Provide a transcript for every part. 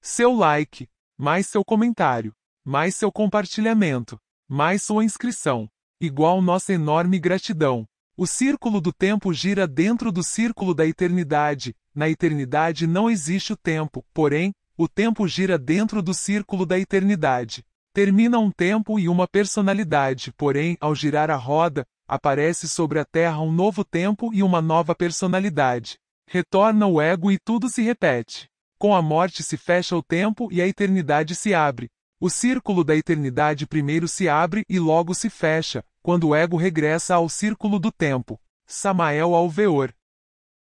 seu like, mais seu comentário, mais seu compartilhamento, mais sua inscrição, igual nossa enorme gratidão. O círculo do tempo gira dentro do círculo da eternidade. Na eternidade não existe o tempo, porém, o tempo gira dentro do círculo da eternidade. Termina um tempo e uma personalidade, porém, ao girar a roda, aparece sobre a Terra um novo tempo e uma nova personalidade. Retorna o ego e tudo se repete. Com a morte se fecha o tempo e a eternidade se abre. O círculo da eternidade primeiro se abre e logo se fecha, quando o ego regressa ao círculo do tempo. Samael Alveor.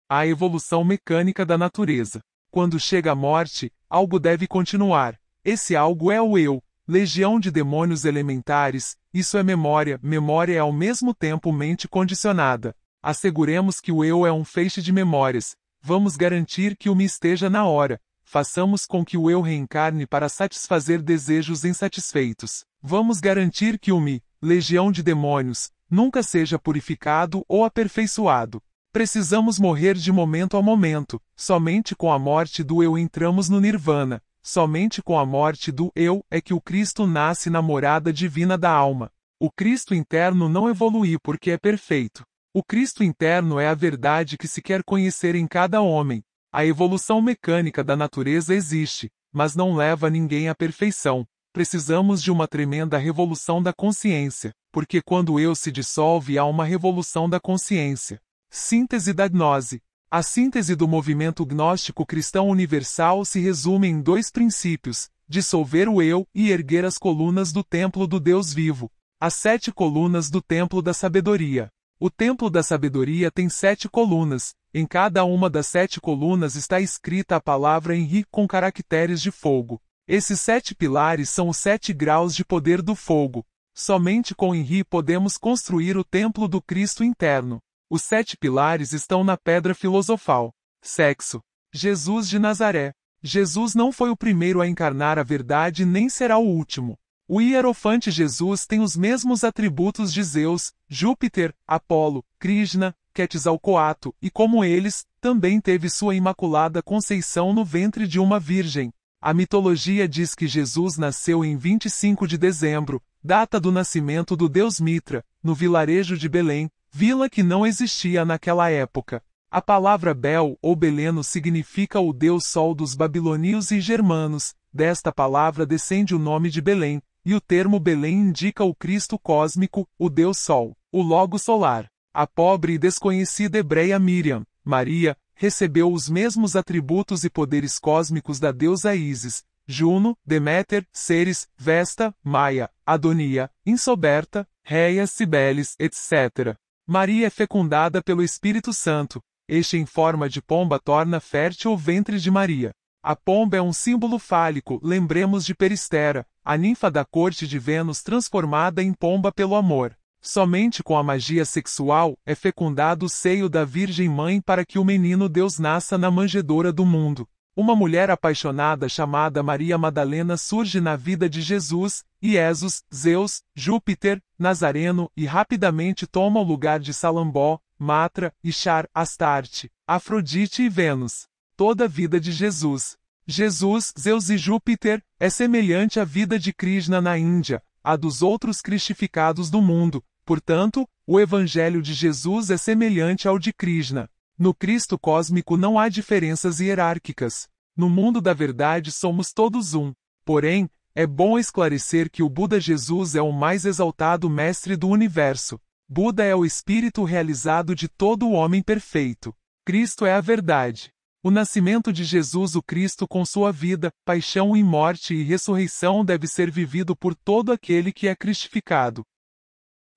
A evolução mecânica da natureza. Quando chega a morte, algo deve continuar. Esse algo é o eu. Legião de demônios elementares, isso é memória. Memória é ao mesmo tempo mente condicionada. Asseguremos que o eu é um feixe de memórias. Vamos garantir que o me esteja na hora. Façamos com que o eu reencarne para satisfazer desejos insatisfeitos. Vamos garantir que o me, legião de demônios, nunca seja purificado ou aperfeiçoado. Precisamos morrer de momento a momento. Somente com a morte do eu entramos no nirvana. Somente com a morte do eu é que o Cristo nasce na morada divina da alma. O Cristo interno não evolui porque é perfeito. O Cristo interno é a verdade que se quer conhecer em cada homem. A evolução mecânica da natureza existe, mas não leva ninguém à perfeição. Precisamos de uma tremenda revolução da consciência, porque quando o eu se dissolve há uma revolução da consciência. Síntese da gnose. A síntese do movimento gnóstico cristão universal se resume em dois princípios: dissolver o eu e erguer as colunas do templo do Deus vivo. As 7 colunas do templo da sabedoria. O templo da sabedoria tem 7 colunas. Em cada uma das 7 colunas está escrita a palavra Henri com caracteres de fogo. Esses 7 pilares são os 7 graus de poder do fogo. Somente com Henri podemos construir o templo do Cristo interno. Os 7 pilares estão na pedra filosofal. Sexo. Jesus de Nazaré. Jesus não foi o primeiro a encarnar a verdade nem será o último. O hierofante Jesus tem os mesmos atributos de Zeus, Júpiter, Apolo, Krishna, Quetzalcoatl, e como eles, também teve sua imaculada conceição no ventre de uma virgem. A mitologia diz que Jesus nasceu em 25 de dezembro, data do nascimento do deus Mitra, no vilarejo de Belém, vila que não existia naquela época. A palavra Bel ou Beleno significa o deus sol dos babilônios e germanos. Desta palavra descende o nome de Belém, e o termo Belém indica o Cristo cósmico, o deus sol, o logo solar. A pobre e desconhecida hebreia Miriam, Maria, recebeu os mesmos atributos e poderes cósmicos da deusa Ísis, Juno, Deméter, Ceres, Vesta, Maia, Adonia, Insoberta, Réia, Cibeles, etc. Maria é fecundada pelo Espírito Santo. Este em forma de pomba torna fértil o ventre de Maria. A pomba é um símbolo fálico, lembremos de Peristera, a ninfa da corte de Vênus transformada em pomba pelo amor. Somente com a magia sexual é fecundado o seio da Virgem Mãe para que o menino Deus nasça na manjedoura do mundo. Uma mulher apaixonada chamada Maria Madalena surge na vida de Jesus, Iesus, Zeus, Júpiter, Nazareno e rapidamente toma o lugar de Salambó, Matra, Ishtar, Astarte, Afrodite e Vênus. Toda a vida de Jesus. Jesus, Zeus e Júpiter, é semelhante à vida de Krishna na Índia, a dos outros cristificados do mundo. Portanto, o Evangelho de Jesus é semelhante ao de Krishna. No Cristo cósmico não há diferenças hierárquicas. No mundo da verdade somos todos um. Porém, é bom esclarecer que o Buda Jesus é o mais exaltado mestre do universo. Buda é o espírito realizado de todo o homem perfeito. Cristo é a verdade. O nascimento de Jesus o Cristo com sua vida, paixão e morte e ressurreição deve ser vivido por todo aquele que é cristificado.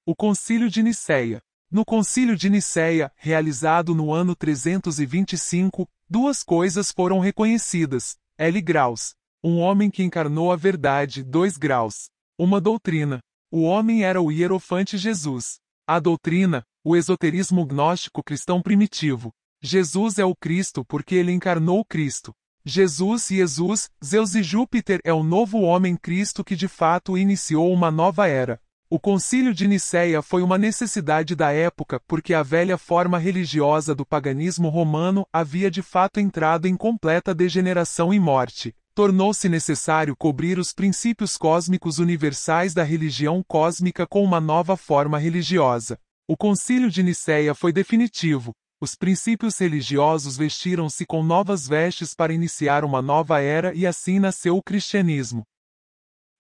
O Concílio de Nicéia. No Concílio de Nicéia, realizado no ano 325, duas coisas foram reconhecidas. L. graus. Um homem que encarnou a verdade, 2 graus. Uma doutrina. O homem era o hierofante Jesus. A doutrina, o esoterismo gnóstico cristão primitivo. Jesus é o Cristo porque ele encarnou o Cristo. Jesus, Zeus e Júpiter é o novo homem Cristo que de fato iniciou uma nova era. O Concílio de Nicéia foi uma necessidade da época porque a velha forma religiosa do paganismo romano havia de fato entrado em completa degeneração e morte. tornou-se necessário cobrir os princípios cósmicos universais da religião cósmica com uma nova forma religiosa. O Concílio de Nicéia foi definitivo. Os princípios religiosos vestiram-se com novas vestes para iniciar uma nova era e assim nasceu o cristianismo.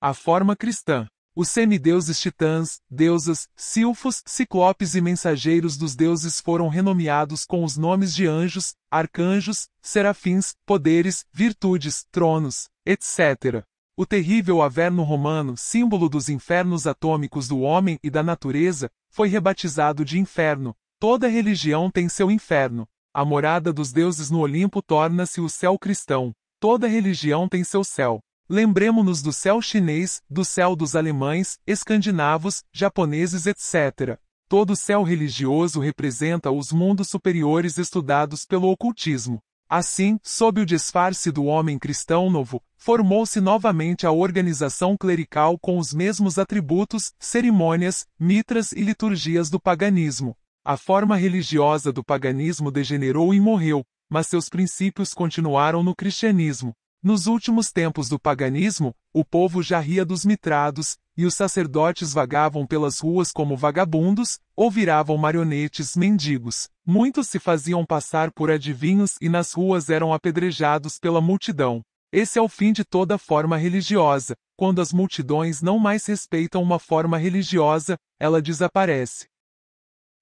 A forma cristã. Os semideuses titãs, deusas, silfos, ciclopes e mensageiros dos deuses foram renomeados com os nomes de anjos, arcanjos, serafins, poderes, virtudes, tronos, etc. O terrível Averno romano, símbolo dos infernos atômicos do homem e da natureza, foi rebatizado de inferno. Toda religião tem seu inferno. A morada dos deuses no Olimpo torna-se o céu cristão. Toda religião tem seu céu. Lembremo-nos do céu chinês, do céu dos alemães, escandinavos, japoneses, etc. Todo céu religioso representa os mundos superiores estudados pelo ocultismo. Assim, sob o disfarce do homem cristão novo, formou-se novamente a organização clerical com os mesmos atributos, cerimônias, mitras e liturgias do paganismo. A forma religiosa do paganismo degenerou e morreu, mas seus princípios continuaram no cristianismo. Nos últimos tempos do paganismo, o povo já ria dos mitrados, e os sacerdotes vagavam pelas ruas como vagabundos, ou viravam marionetes mendigos. Muitos se faziam passar por adivinhos e nas ruas eram apedrejados pela multidão. Esse é o fim de toda forma religiosa. Quando as multidões não mais respeitam uma forma religiosa, ela desaparece.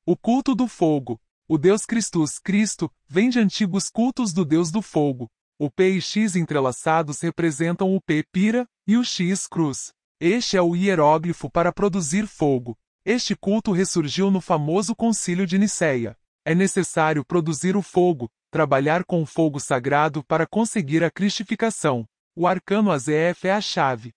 O culto do fogo. O deus Christus, Cristo, vem de antigos cultos do deus do fogo. O P e X entrelaçados representam o P pira e o X cruz. Este é o hieróglifo para produzir fogo. Este culto ressurgiu no famoso Concílio de Nicéia. É necessário produzir o fogo, trabalhar com o fogo sagrado para conseguir a cristificação. O arcano AZF é a chave.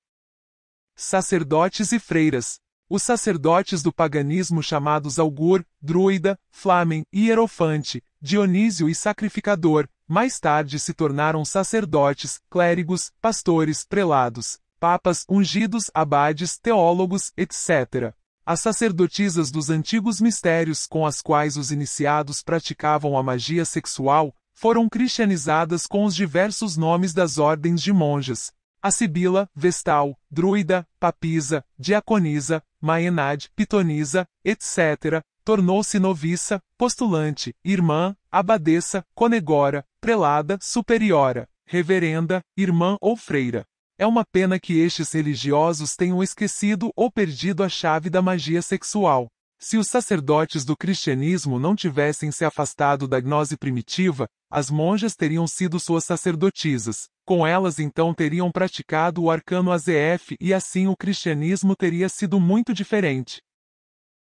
Sacerdotes e freiras. Os sacerdotes do paganismo chamados augur, druida, flamen, hierofante, Dionísio e sacrificador, mais tarde se tornaram sacerdotes, clérigos, pastores, prelados, papas, ungidos, abades, teólogos, etc. As sacerdotisas dos antigos mistérios com as quais os iniciados praticavam a magia sexual, foram cristianizadas com os diversos nomes das ordens de monjas. A Sibila, Vestal, Druida, Papisa, Diaconisa, Maenad, Pitonisa, etc., tornou-se noviça, postulante, irmã, abadesa, conegora, prelada, superiora, reverenda, irmã ou freira. É uma pena que estes religiosos tenham esquecido ou perdido a chave da magia sexual. Se os sacerdotes do cristianismo não tivessem se afastado da gnose primitiva, as monjas teriam sido suas sacerdotisas. Com elas então teriam praticado o arcano AZF e assim o cristianismo teria sido muito diferente.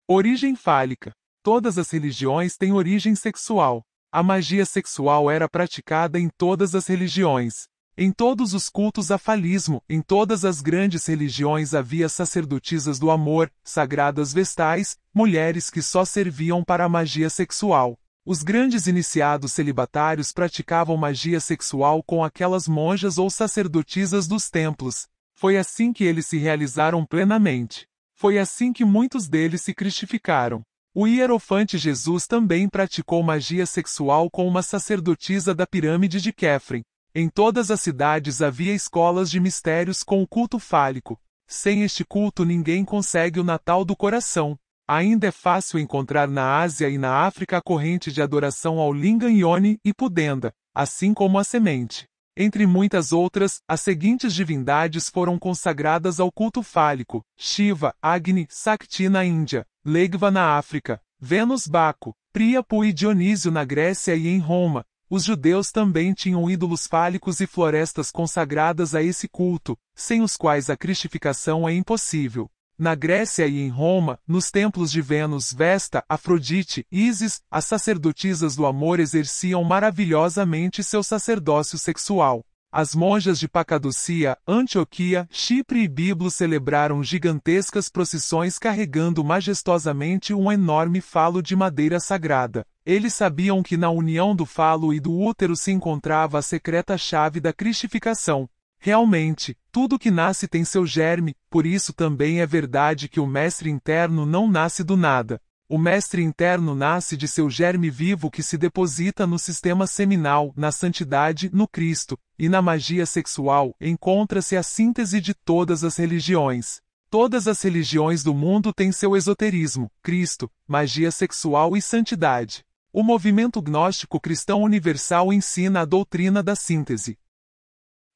Origem fálica. Todas as religiões têm origem sexual. A magia sexual era praticada em todas as religiões. Em todos os cultos a falismo, em todas as grandes religiões havia sacerdotisas do amor, sagradas vestais, mulheres que só serviam para a magia sexual. Os grandes iniciados celibatários praticavam magia sexual com aquelas monjas ou sacerdotisas dos templos. Foi assim que eles se realizaram plenamente. Foi assim que muitos deles se cristificaram. O hierofante Jesus também praticou magia sexual com uma sacerdotisa da pirâmide de Quéfren. Em todas as cidades havia escolas de mistérios com o culto fálico. Sem este culto ninguém consegue o Natal do coração. Ainda é fácil encontrar na Ásia e na África a corrente de adoração ao Lingam Yoni e Pudenda, assim como a semente. Entre muitas outras, as seguintes divindades foram consagradas ao culto fálico: Shiva, Agni, Sakti na Índia, Legva na África, Vênus Baco, Príapo e Dionísio na Grécia e em Roma. Os judeus também tinham ídolos fálicos e florestas consagradas a esse culto, sem os quais a cristificação é impossível. Na Grécia e em Roma, nos templos de Vênus, Vesta, Afrodite, Ísis, as sacerdotisas do amor exerciam maravilhosamente seu sacerdócio sexual. As monjas de Pacadocia, Antioquia, Chipre e Biblo celebraram gigantescas procissões carregando majestosamente um enorme falo de madeira sagrada. Eles sabiam que na união do falo e do útero se encontrava a secreta chave da cristificação. Realmente, tudo que nasce tem seu germe, por isso também é verdade que o mestre interno não nasce do nada. O mestre interno nasce de seu germe vivo que se deposita no sistema seminal, na santidade, no Cristo, e na magia sexual encontra-se a síntese de todas as religiões. Todas as religiões do mundo têm seu esoterismo, Cristo, magia sexual e santidade. O movimento gnóstico cristão universal ensina a doutrina da síntese.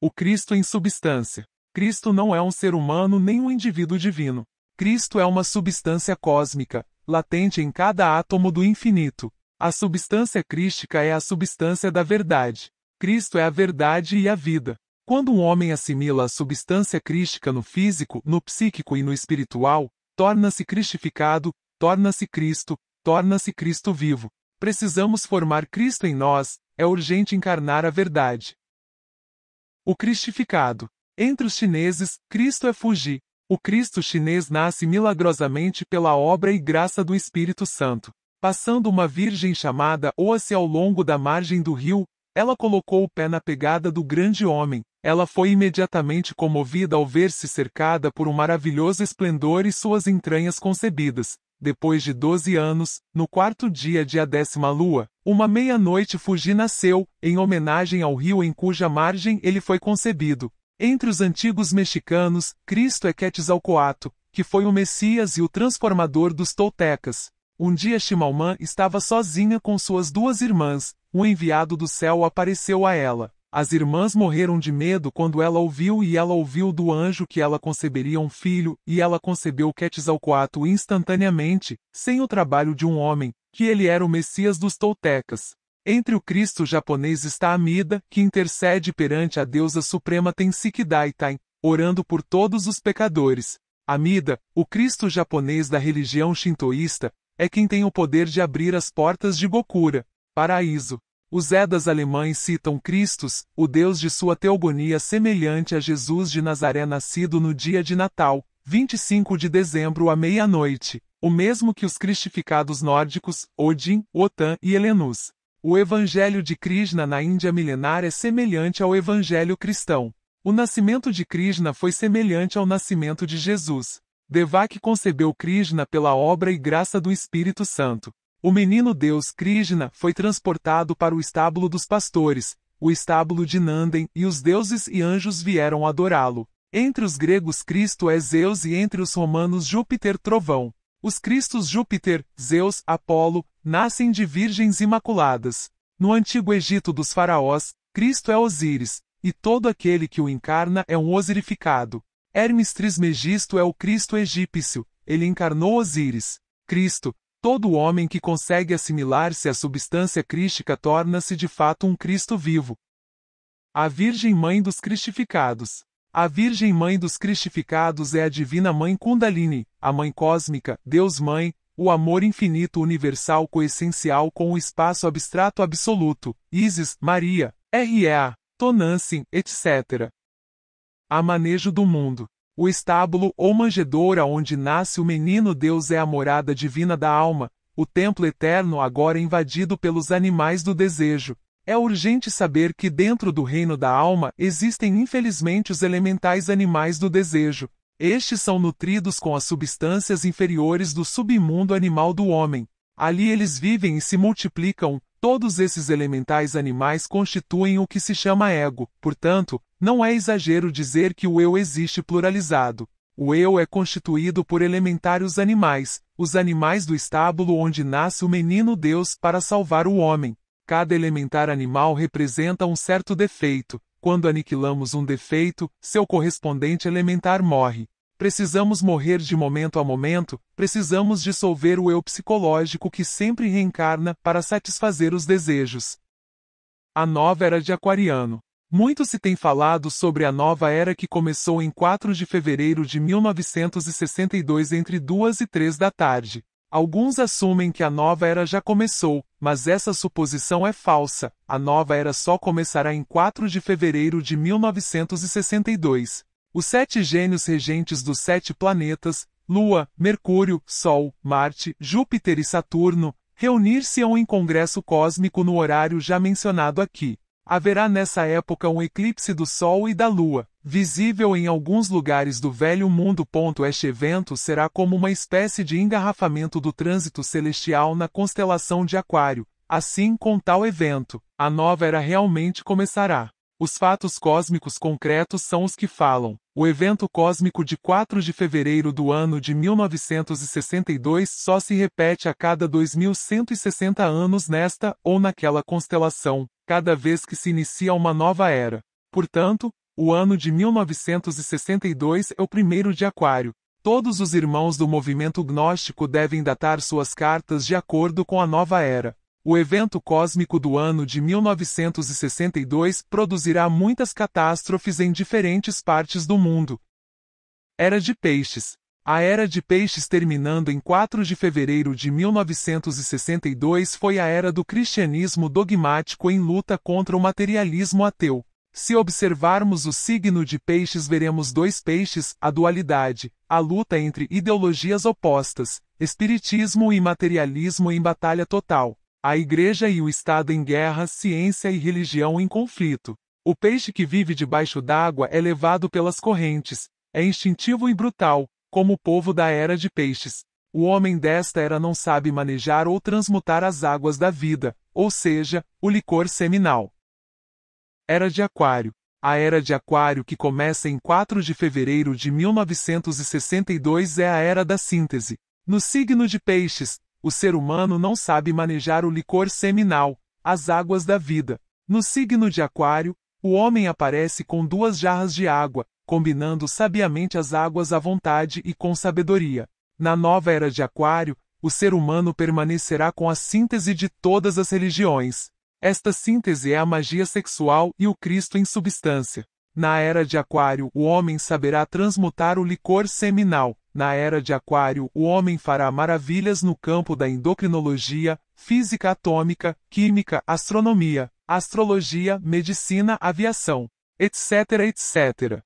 O Cristo em substância. Cristo não é um ser humano nem um indivíduo divino. Cristo é uma substância cósmica, latente em cada átomo do infinito. A substância crística é a substância da verdade. Cristo é a verdade e a vida. Quando um homem assimila a substância crística no físico, no psíquico e no espiritual, torna-se cristificado, torna-se Cristo vivo. Precisamos formar Cristo em nós, é urgente encarnar a verdade. O cristificado. Entre os chineses, Cristo é Fuji. O Cristo chinês nasce milagrosamente pela obra e graça do Espírito Santo. Passando uma virgem chamada Oase ao longo da margem do rio, ela colocou o pé na pegada do grande homem. Ela foi imediatamente comovida ao ver-se cercada por um maravilhoso esplendor e suas entranhas concebidas. Depois de 12 anos, no quarto dia de a 10ª lua, uma meia-noite Fuji nasceu, em homenagem ao rio em cuja margem ele foi concebido. Entre os antigos mexicanos, Cristo é Quetzalcoatl, que foi o Messias e o transformador dos toltecas. Um dia Ximaumã estava sozinha com suas 2 irmãs, um enviado do céu apareceu a ela. As irmãs morreram de medo quando ela ouviu e ela ouviu do anjo que ela conceberia um filho, e ela concebeu Quetzalcoatl instantaneamente, sem o trabalho de um homem, que ele era o Messias dos toltecas. Entre o Cristo japonês está Amida, que intercede perante a deusa suprema Tenshiki Daitai, orando por todos os pecadores. Amida, o Cristo japonês da religião shintoísta, é quem tem o poder de abrir as portas de Gokura, paraíso. Os Edas alemães citam Christus, o Deus de sua teogonia semelhante a Jesus de Nazaré nascido no dia de Natal, 25 de dezembro à meia-noite, o mesmo que os cristificados nórdicos, Odin, Wotan e Helenus. O Evangelho de Krishna na Índia milenar é semelhante ao Evangelho cristão. O nascimento de Krishna foi semelhante ao nascimento de Jesus. Devaki concebeu Krishna pela obra e graça do Espírito Santo. O menino Deus Krishna foi transportado para o estábulo dos pastores, o estábulo de Nanden, e os deuses e anjos vieram adorá-lo. Entre os gregos Cristo é Zeus e entre os romanos Júpiter Trovão. Os Cristos Júpiter, Zeus, Apolo, nascem de virgens imaculadas. No antigo Egito dos faraós, Cristo é Osíris, e todo aquele que o encarna é um osirificado. Hermes Trismegisto é o Cristo egípcio, ele encarnou Osíris. Cristo, todo homem que consegue assimilar-se à substância crística torna-se de fato um Cristo vivo. A Virgem Mãe dos Cristificados. A Virgem Mãe dos Cristificados é a Divina Mãe Kundalini, a Mãe Cósmica, Deus Mãe, o amor infinito universal coessencial com o espaço abstrato absoluto, Isis, Maria, REA, Tonantzin, etc. A manejo do mundo. O estábulo ou manjedoura onde nasce o menino Deus é a morada divina da alma, o templo eterno agora invadido pelos animais do desejo. É urgente saber que dentro do reino da alma existem infelizmente os elementais animais do desejo. Estes são nutridos com as substâncias inferiores do submundo animal do homem. Ali eles vivem e se multiplicam. Todos esses elementais animais constituem o que se chama ego, portanto, não é exagero dizer que o eu existe pluralizado. O eu é constituído por elementários animais, os animais do estábulo onde nasce o menino Deus para salvar o homem. Cada elementar animal representa um certo defeito. Quando aniquilamos um defeito, seu correspondente elementar morre. Precisamos morrer de momento a momento, precisamos dissolver o eu psicológico que sempre reencarna para satisfazer os desejos. A nova era de Aquariano. Muito se tem falado sobre a nova era que começou em 4 de fevereiro de 1962 entre 2 e 3 da tarde. Alguns assumem que a nova era já começou, mas essa suposição é falsa. A nova era só começará em 4 de fevereiro de 1962. Os 7 gênios regentes dos 7 planetas, Lua, Mercúrio, Sol, Marte, Júpiter e Saturno, reunir-se-ão em congresso cósmico no horário já mencionado aqui. Haverá nessa época um eclipse do Sol e da Lua, visível em alguns lugares do Velho Mundo. Este evento será como uma espécie de engarrafamento do trânsito celestial na constelação de Aquário. Assim, com tal evento, a nova era realmente começará. Os fatos cósmicos concretos são os que falam. O evento cósmico de 4 de fevereiro do ano de 1962 só se repete a cada 2160 anos nesta ou naquela constelação, cada vez que se inicia uma nova era. Portanto, o ano de 1962 é o primeiro de Aquário. Todos os irmãos do movimento gnóstico devem datar suas cartas de acordo com a nova era. O evento cósmico do ano de 1962 produzirá muitas catástrofes em diferentes partes do mundo. Era de Peixes. A Era de Peixes, terminando em 4 de fevereiro de 1962, foi a era do cristianismo dogmático em luta contra o materialismo ateu. Se observarmos o signo de Peixes, veremos dois peixes, a dualidade, a luta entre ideologias opostas, espiritismo e materialismo em batalha total. A Igreja e o Estado em guerra, ciência e religião em conflito. O peixe que vive debaixo d'água é levado pelas correntes, é instintivo e brutal, como o povo da Era de Peixes. O homem desta era não sabe manejar ou transmutar as águas da vida, ou seja, o licor seminal. Era de Aquário. A Era de Aquário, que começa em 4 de fevereiro de 1962, é a Era da Síntese. No signo de Peixes, o ser humano não sabe manejar o licor seminal, as águas da vida. No signo de Aquário, o homem aparece com 2 jarras de água, combinando sabiamente as águas à vontade e com sabedoria. Na nova Era de Aquário, o ser humano permanecerá com a síntese de todas as religiões. Esta síntese é a magia sexual e o Cristo em substância. Na Era de Aquário, o homem saberá transmutar o licor seminal. Na Era de Aquário, o homem fará maravilhas no campo da endocrinologia, física atômica, química, astronomia, astrologia, medicina, aviação, etc, etc.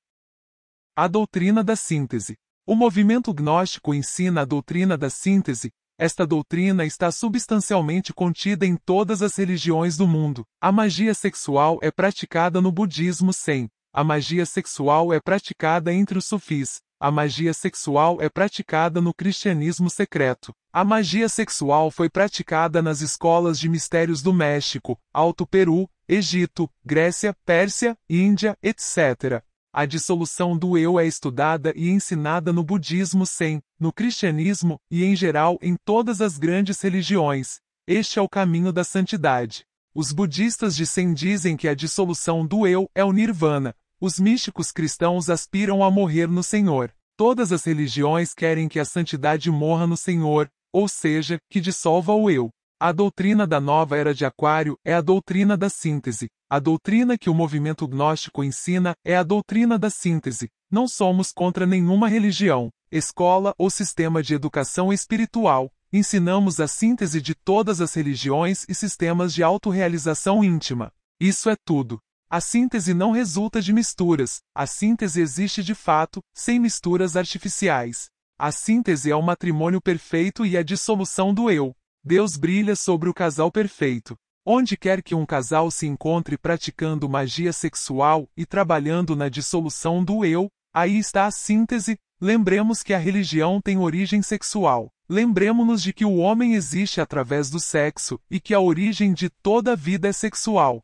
A doutrina da síntese. O movimento gnóstico ensina a doutrina da síntese. Esta doutrina está substancialmente contida em todas as religiões do mundo. A magia sexual é praticada no budismo Zen. A magia sexual é praticada entre os sufis. A magia sexual é praticada no cristianismo secreto. A magia sexual foi praticada nas escolas de mistérios do México, Alto Peru, Egito, Grécia, Pérsia, Índia, etc. A dissolução do eu é estudada e ensinada no budismo Zen, no cristianismo e, em geral, em todas as grandes religiões. Este é o caminho da santidade. Os budistas de Zen dizem que a dissolução do eu é o nirvana. Os místicos cristãos aspiram a morrer no Senhor. Todas as religiões querem que a santidade morra no Senhor, ou seja, que dissolva o eu. A doutrina da nova Era de Aquário é a doutrina da síntese. A doutrina que o movimento gnóstico ensina é a doutrina da síntese. Não somos contra nenhuma religião, escola ou sistema de educação espiritual. Ensinamos a síntese de todas as religiões e sistemas de autorrealização íntima. Isso é tudo. A síntese não resulta de misturas. A síntese existe de fato, sem misturas artificiais. A síntese é o matrimônio perfeito e a dissolução do eu. Deus brilha sobre o casal perfeito. Onde quer que um casal se encontre praticando magia sexual e trabalhando na dissolução do eu, aí está a síntese. Lembremos que a religião tem origem sexual. Lembremos-nos de que o homem existe através do sexo e que a origem de toda a vida é sexual.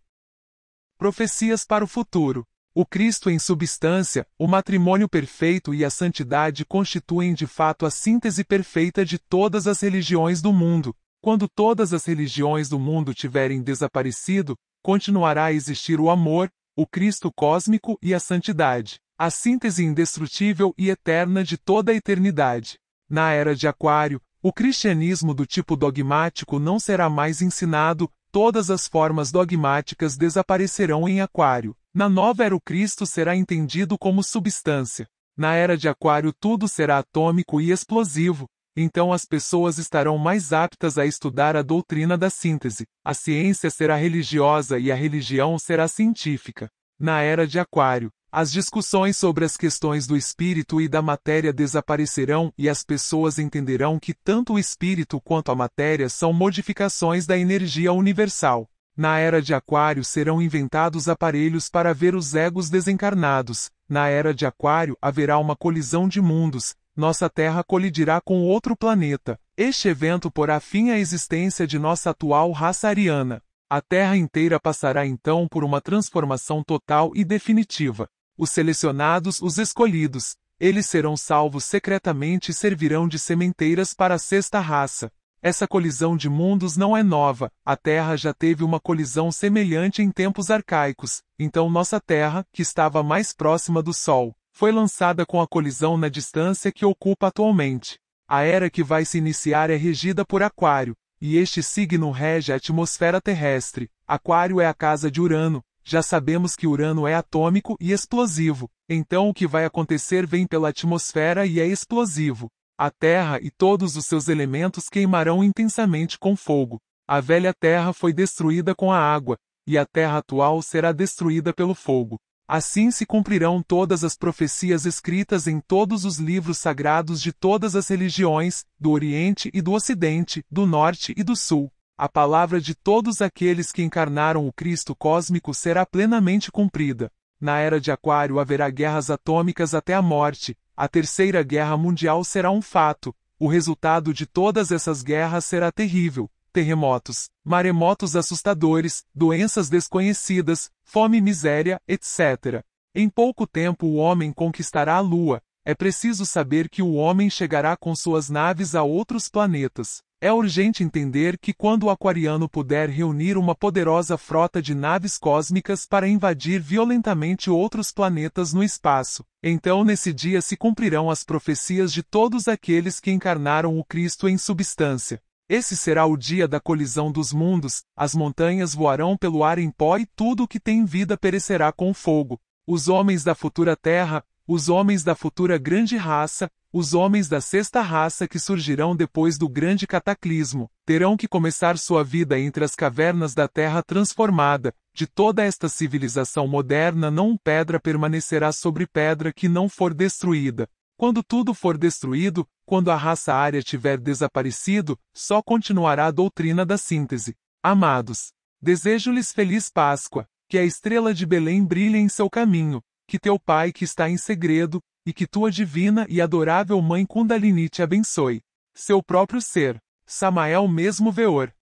Profecias para o futuro. O Cristo em substância, o matrimônio perfeito e a santidade constituem de fato a síntese perfeita de todas as religiões do mundo. Quando todas as religiões do mundo tiverem desaparecido, continuará a existir o amor, o Cristo cósmico e a santidade, a síntese indestrutível e eterna de toda a eternidade. Na Era de Aquário, o cristianismo do tipo dogmático não será mais ensinado, todas as formas dogmáticas desaparecerão em Aquário. Na nova Era, o Cristo será entendido como substância. Na Era de Aquário, tudo será atômico e explosivo. Então as pessoas estarão mais aptas a estudar a doutrina da síntese. A ciência será religiosa e a religião será científica. Na Era de Aquário, as discussões sobre as questões do espírito e da matéria desaparecerão e as pessoas entenderão que tanto o espírito quanto a matéria são modificações da energia universal. Na era de Aquário serão inventados aparelhos para ver os egos desencarnados. Na era de Aquário haverá uma colisão de mundos. Nossa Terra colidirá com outro planeta. Este evento porá fim à existência de nossa atual raça ariana. A Terra inteira passará então por uma transformação total e definitiva. Os selecionados, os escolhidos, eles serão salvos secretamente e servirão de sementeiras para a sexta raça. Essa colisão de mundos não é nova, a Terra já teve uma colisão semelhante em tempos arcaicos, então nossa Terra, que estava mais próxima do Sol, foi lançada com a colisão na distância que ocupa atualmente. A era que vai se iniciar é regida por Aquário, e este signo rege a atmosfera terrestre. Aquário é a casa de Urano, já sabemos que Urano é atômico e explosivo, então o que vai acontecer vem pela atmosfera e é explosivo. A Terra e todos os seus elementos queimarão intensamente com fogo. A velha Terra foi destruída com a água, e a Terra atual será destruída pelo fogo. Assim se cumprirão todas as profecias escritas em todos os livros sagrados de todas as religiões, do Oriente e do Ocidente, do Norte e do Sul. A palavra de todos aqueles que encarnaram o Cristo cósmico será plenamente cumprida. Na era de Aquário haverá guerras atômicas até a morte. A Terceira Guerra Mundial será um fato. O resultado de todas essas guerras será terrível. Terremotos, maremotos assustadores, doenças desconhecidas, fome e miséria, etc. Em pouco tempo o homem conquistará a Lua. É preciso saber que o homem chegará com suas naves a outros planetas. É urgente entender que quando o aquariano puder reunir uma poderosa frota de naves cósmicas para invadir violentamente outros planetas no espaço, então nesse dia se cumprirão as profecias de todos aqueles que encarnaram o Cristo em substância. Esse será o dia da colisão dos mundos, as montanhas voarão pelo ar em pó e tudo o que tem vida perecerá com fogo. Os homens da futura terra, os homens da futura grande raça, os homens da sexta raça que surgirão depois do grande cataclismo, terão que começar sua vida entre as cavernas da terra transformada. De toda esta civilização moderna não pedra permanecerá sobre pedra que não for destruída. Quando tudo for destruído, quando a raça ária tiver desaparecido, só continuará a doutrina da síntese. Amados, desejo-lhes feliz Páscoa, que a estrela de Belém brilhe em seu caminho, que teu Pai que está em segredo, e que tua divina e adorável Mãe Kundalini te abençoe. Seu próprio ser, Samael mesmo Veor.